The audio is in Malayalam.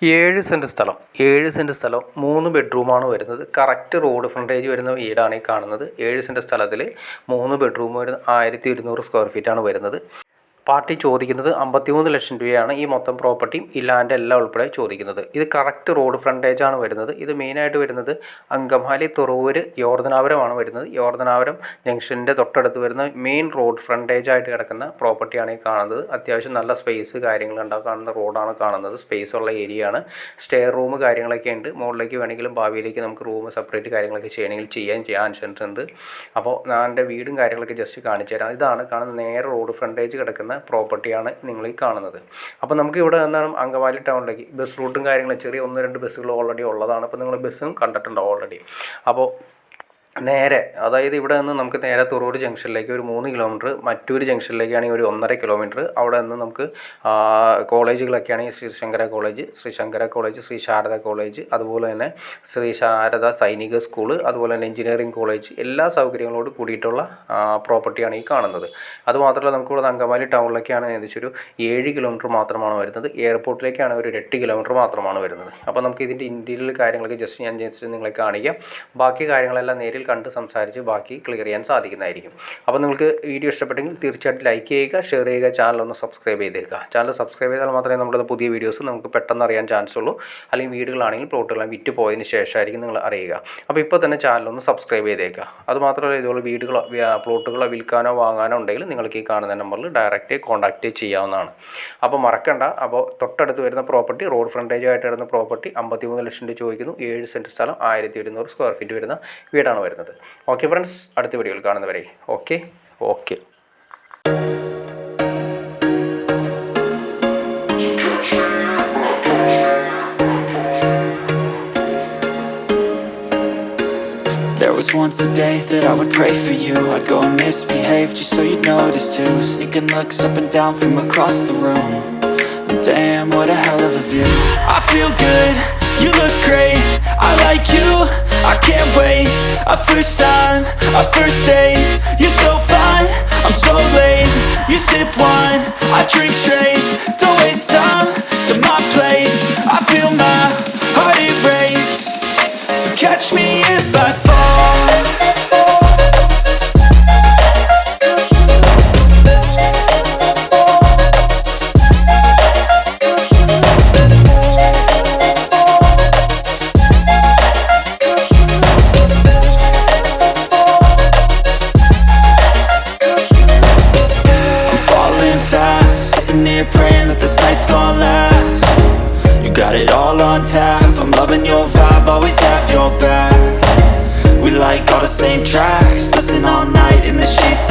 7 സെൻറ്റ് സ്ഥലം 7 സെൻറ്റ് സ്ഥലം 3 ബെഡ്റൂമാണ് വരുന്നത്. കറക്റ്റ് റോഡ് ഫ്രണ്ടേജ് വരുന്ന വീടാണ് ഈ കാണുന്നത്. 7 സെൻറ്റ് സ്ഥലത്തിൽ 3 ബെഡ്റൂം വരുന്ന 1200 സ്ക്വയർ ഫീറ്റാണ് വരുന്നത്. പാർട്ടി ചോദിക്കുന്നത് 53 ലക്ഷം രൂപയാണ് ഈ മൊത്തം പ്രോപ്പർട്ടിയും ഈ ലാൻഡ് എല്ലാം ഉൾപ്പെടെ ചോദിക്കുന്നത്. ഇത് കറക്റ്റ് റോഡ് ഫ്രണ്ടേജാണ് വരുന്നത്. ഇത് മെയിനായിട്ട് വരുന്നത് അങ്കമാലി തുറവൂർ യോർദനാപുരമാണ് വരുന്നത്. യോർദനാപുരം ജംഗ്ഷൻ്റെ തൊട്ടടുത്ത് വരുന്ന മെയിൻ റോഡ് ഫ്രണ്ടേജായിട്ട് കിടക്കുന്ന പ്രോപ്പർട്ടിയാണ് ഈ കാണുന്നത്. അത്യാവശ്യം നല്ല സ്പേസ് കാര്യങ്ങളുണ്ടാവും. കാണുന്ന റോഡാണ് കാണുന്നത്. സ്പേസ് ഉള്ള ഏരിയയാണ്. സ്റ്റെയർ റൂം കാര്യങ്ങളൊക്കെ ഉണ്ട്. മുകളിലേക്ക് വേണമെങ്കിലും ഭാവിയിലേക്ക് നമുക്ക് റൂം സെപ്പറേറ്റ് കാര്യങ്ങളൊക്കെ ചെയ്യണമെങ്കിൽ ചെയ്യാൻ ചാൻസ് ഉണ്ട്. അപ്പോൾ ഞാൻ എൻ്റെ വീടും കാര്യങ്ങളൊക്കെ ജസ്റ്റ് കാണിച്ചു തരാം. ഇതാണ് കാണുന്ന നേരെ റോഡ് ഫ്രണ്ടേജ് കിടക്കുന്ന പ്രോപ്പർട്ടിയാണ് നിങ്ങൾ ഈ കാണുന്നത്. അപ്പോൾ നമുക്ക് ഇവിടെ എന്താണ് അങ്കമാലി ടൗണിലേക്ക് ബസ് റൂട്ടും കാര്യങ്ങളും ചെറിയ 1-2 ബസ്സുകൾ ഓൾറെഡി ഉള്ളതാണ്. അപ്പോൾ നിങ്ങൾ ബസ്സും കണ്ടിട്ടുണ്ടാവും ഓൾറെഡി. അപ്പോൾ നേരെ അതായത് ഇവിടെ നിന്ന് നമുക്ക് നേരെ തുറവൂർ ജംഗ്ഷനിലേക്ക് ഒരു 3 കിലോമീറ്റർ, മറ്റൊരു ജംഗ്ഷനിലേക്കാണെങ്കിൽ ഒരു 1.5 കിലോമീറ്റർ. അവിടെ നിന്ന് നമുക്ക് കോളേജുകളൊക്കെ ആണെങ്കിൽ ശ്രീ ശങ്കര കോളേജ്, ശ്രീ ശാരദ കോളേജ്, അതുപോലെ തന്നെ ശ്രീ ശാരദ സൈനിക സ്കൂള്, അതുപോലെ തന്നെ എഞ്ചിനീയറിംഗ് കോളേജ്, എല്ലാ സൗകര്യങ്ങളോട് കൂടിയിട്ടുള്ള പ്രോപ്പർട്ടിയാണ് ഈ കാണുന്നത്. അതുമാത്രമല്ല നമുക്കിവിടെ അങ്കമാലി ടൗണിലേക്കാണ് ഏകദേശം ഒരു 7 കിലോമീറ്റർ മാത്രമാണ് വരുന്നത്. എയർപോർട്ടിലേക്കാണ് ഒരു 8 കിലോമീറ്റർ മാത്രമാണ് വരുന്നത്. അപ്പോൾ നമുക്ക് ഇതിൻ്റെ ഇൻറ്റീരിയൽ കാര്യങ്ങളൊക്കെ ജസ്റ്റ് നിങ്ങളെ കാണിക്കാം. ബാക്കി കാര്യങ്ങളെല്ലാം നേരിൽ കണ്ട് സംസാരിച്ച് ബാക്കി ക്ലിയർ ചെയ്യാൻ സാധിക്കുന്നതായിരിക്കും. അപ്പോൾ നിങ്ങൾക്ക് വീഡിയോ ഇഷ്ടപ്പെട്ടെങ്കിൽ തീർച്ചയായിട്ടും ലൈക്ക് ചെയ്യുക, ഷെയർ ചെയ്യുക, ചാനലൊന്ന് സബ്സ്ക്രൈബ് ചെയ്തേക്കുക. ചാനൽ സബ്സ്ക്രൈബ് ചെയ്താൽ മാത്രമേ നമ്മുടെ പുതിയ വീഡിയോസ് നമുക്ക് പെട്ടെന്ന് അറിയാൻ ചാൻസ് ഉള്ളൂ. അല്ലെങ്കിൽ വീടുകളാണെങ്കിൽ പ്ലോട്ടുകളാണെങ്കിൽ വിറ്റ് പോയതിന് ശേഷമായിരിക്കും നിങ്ങൾ അറിയുക. അപ്പോൾ ഇപ്പോൾ തന്നെ ചാനലൊന്ന് സബ്സ്ക്രൈബ് ചെയ്തേക്കുക. അതുമാത്രമല്ല ഇതുപോലെ വീടുകളോ പ്ലോട്ടുകളോ വിൽക്കാനോ വാങ്ങാനോ ഉണ്ടെങ്കിൽ നിങ്ങൾക്ക് ഈ കാണുന്ന നമ്പറിൽ ഡയറക്റ്റ് കോൺടാക്റ്റ് ചെയ്യാവുന്നതാണ്. അപ്പോൾ മറക്കണ്ട. അപ്പോൾ തൊട്ടടുത്ത് വരുന്ന പ്രോപ്പർട്ടി റോഡ് ഫ്രണ്ടേജ് ആയിട്ട് വരുന്ന പ്രോപ്പർട്ടി 53 ലക്ഷം രൂപ ചോദിക്കുന്നു. 7 സെൻറ്റ് സ്ഥലം 1200 സ്ക്വയർ ഫീറ്റ് വരുന്ന വീടാണ് വരുന്നത്. ഓക്കെ ഫ്രണ്ട്സ്, അടുത്ത വീഡിയോയിൽ കാണുന്നവരെ okay. There was once a day that I would pray for you. I'd go and misbehave just so you'd notice too. Sneaking looks up and down from across the room. And damn, what a hell of a view. I feel good, you look great, I like you, I can't wait. A first time, a first date. You're so fine, I'm so late. You sip wine, I drink straight. Don't waste time to my place. I feel my heart erase. So catch me if I fall. Praying that this night's gonna last. You got it all on tap. I'm loving your vibe, always have your back. We like all the same tracks. Listen all night in the sheets.